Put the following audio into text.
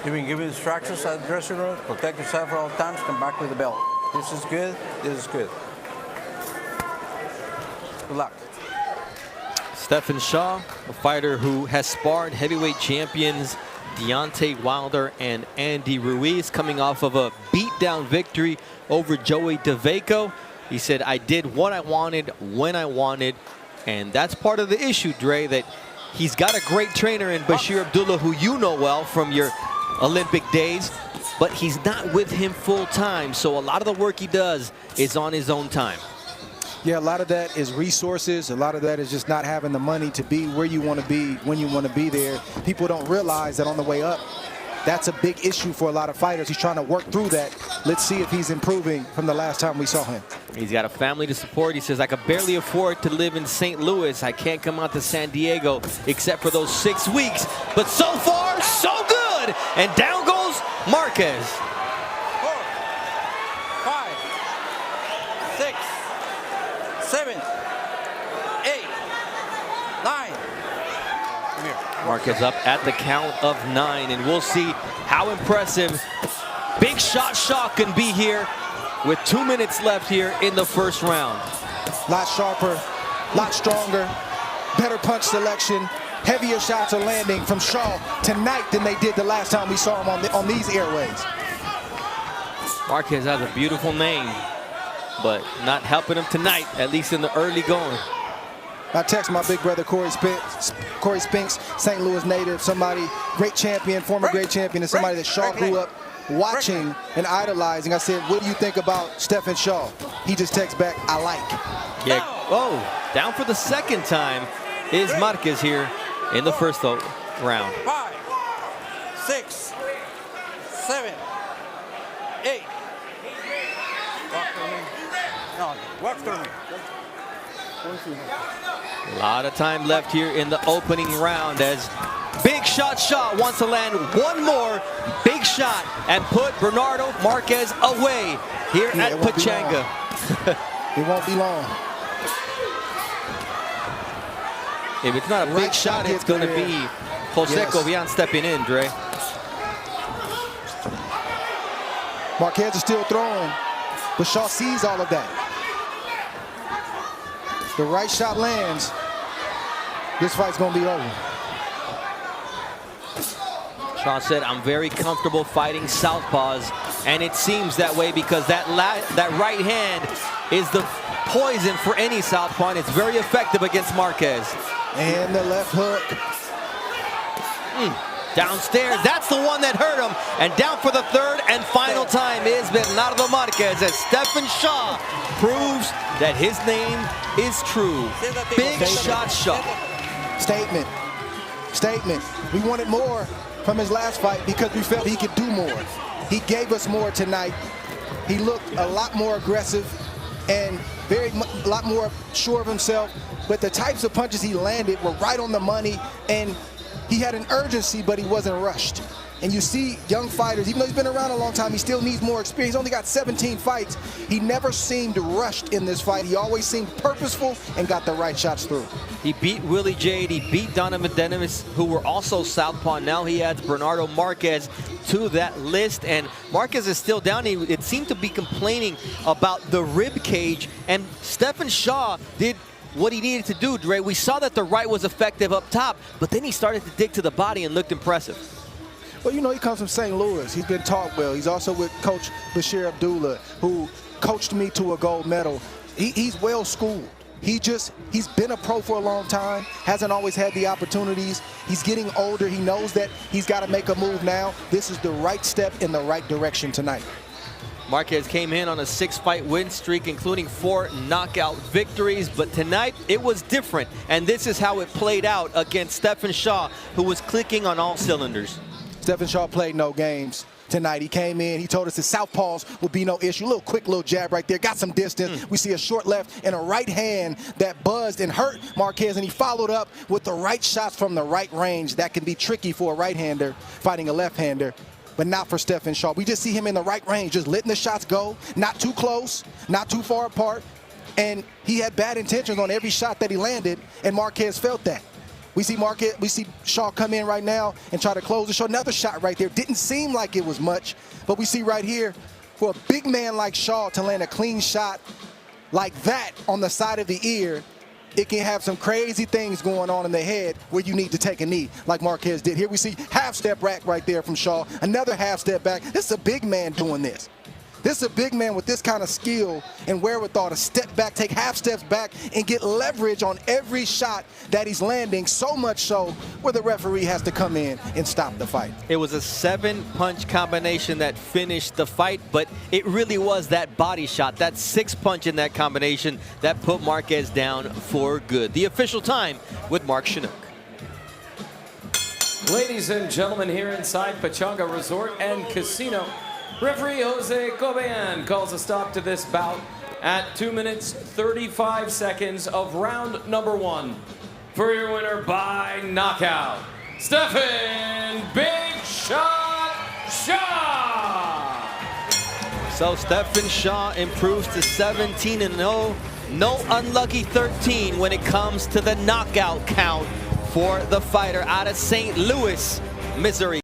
You've been given instructions at the dressing room. Protect yourself at all times. Come back with the belt. This is good. This is good. Good luck. Stephen Shaw, a fighter who has sparred heavyweight champions Deontay Wilder and Andy Ruiz, coming off of a beatdown victory over Joey DeVaco. He said, I did what I wanted when I wanted. And that's part of the issue, Dre, that he's got a great trainer in Bashir Abdullah, who you know well from your Olympic days, but he's not with him full time. So a lot of the work he does is on his own time. Yeah, a lot of that is resources. A lot of that is just not having the money to be where you want to be when you want to be there. People don't realize that on the way up, that's a big issue for a lot of fighters. He's trying to work through that. Let's see if he's improving from the last time we saw him. He's got a family to support. He says, I could barely afford to live in St. Louis. I can't come out to San Diego except for those 6 weeks. But so far, so good. And down goes Marquez. 4, 5, 6, 7, 8, 9. Come here. Marquez up at the count of 9, and we'll see how impressive Big Shot Shaw can be here with 2 minutes left here in the first round. Lot sharper, lot stronger, better punch selection, heavier shots are landing from Shaw tonight than they did the last time we saw him on these airways. Marquez has a beautiful name, but not helping him tonight, at least in the early going. I text my big brother Corey Spinks, St. Louis native, somebody, great champion, former great champion, and somebody that Shaw grew up watching and idolizing. I said, what do you think about Stephen Shaw? He just texts back, I like. Yeah. Oh, down for the second time is Marquez here in the first round. 5, 6, 7, 8. Walk through me. No, walk through me. A lot of time left here in the opening round as Big Shot Shaw wants to land one more big shot and put Bernardo Marquez away here at Pachanga. It won't be long. If it's not a big shot, it's going to be Jose Cobian stepping in, Dre. Marquez is still throwing, but Shaw sees all of that. The right shot lands. This fight's going to be over. Shaw said, I'm very comfortable fighting southpaws, and it seems that way because that right hand is the poison for any southpaw, and it's very effective against Marquez. And the left hook. Downstairs, that's the one that hurt him. And down for the third and final time is Bernardo Marquez as Stephen Shaw proves that his name is true. Big Shot Shaw. Statement. Statement. We wanted more from his last fight because we felt he could do more. He gave us more tonight. He looked a lot more aggressive and a lot more sure of himself. But the types of punches he landed were right on the money, and he had an urgency, but he wasn't rushed. And you see young fighters, even though he's been around a long time, he still needs more experience. He's only got 17 fights. He never seemed rushed in this fight. He always seemed purposeful and got the right shots through. He beat Willie Jade. He beat Donovan Denemis, who were also southpaw. Now he adds Bernardo Marquez to that list. And Marquez is still down. It seemed to be complaining about the rib cage. And Stephen Shaw did what he needed to do, Dre. We saw that the right was effective up top, but then he started to dig to the body and looked impressive. Well, you know, he comes from St. Louis. He's been taught well. He's also with Coach Bashir Abdullah, who coached me to a gold medal. He's well schooled. He's been a pro for a long time, hasn't always had the opportunities. He's getting older. He knows that he's got to make a move now. This is the right step in the right direction tonight. Marquez came in on a 6-fight win streak, including 4 knockout victories. But tonight, it was different. And this is how it played out against Stephen Shaw, who was clicking on all cylinders. Stephen Shaw played no games tonight. He came in, he told us that southpaws would be no issue. A quick little jab right there, got some distance. We see a short left and a right hand that buzzed and hurt Marquez, and he followed up with the right shots from the right range. That can be tricky for a right-hander fighting a left-hander, but not for Stephen Shaw. We just see him in the right range, just letting the shots go, not too close, not too far apart, and he had bad intentions on every shot that he landed, and Marquez felt that. We see Marquez, we see Shaw come in right now and try to close the show. Another shot right there. Didn't seem like it was much, but we see right here, for a big man like Shaw to land a clean shot like that on the side of the ear, it can have some crazy things going on in the head where you need to take a knee, like Marquez did. Here we see half-step back right there from Shaw. Another half-step back. This is a big man doing this. This is a big man with this kind of skill and wherewithal to step back, take half steps back, and get leverage on every shot that he's landing, so much so where the referee has to come in and stop the fight. It was a 7-punch combination that finished the fight, but it really was that body shot, that 6-punch in that combination that put Marquez down for good. The official time with Mark Chinook. Ladies and gentlemen, here inside Pechanga Resort and Casino, referee Jose Cobain calls a stop to this bout at 2 minutes 35 seconds of round number 1. For your winner by knockout, Stephen Big Shot Shaw. So Stephen Shaw improves to 17-0. No unlucky 13 when it comes to the knockout count for the fighter out of St. Louis, Missouri.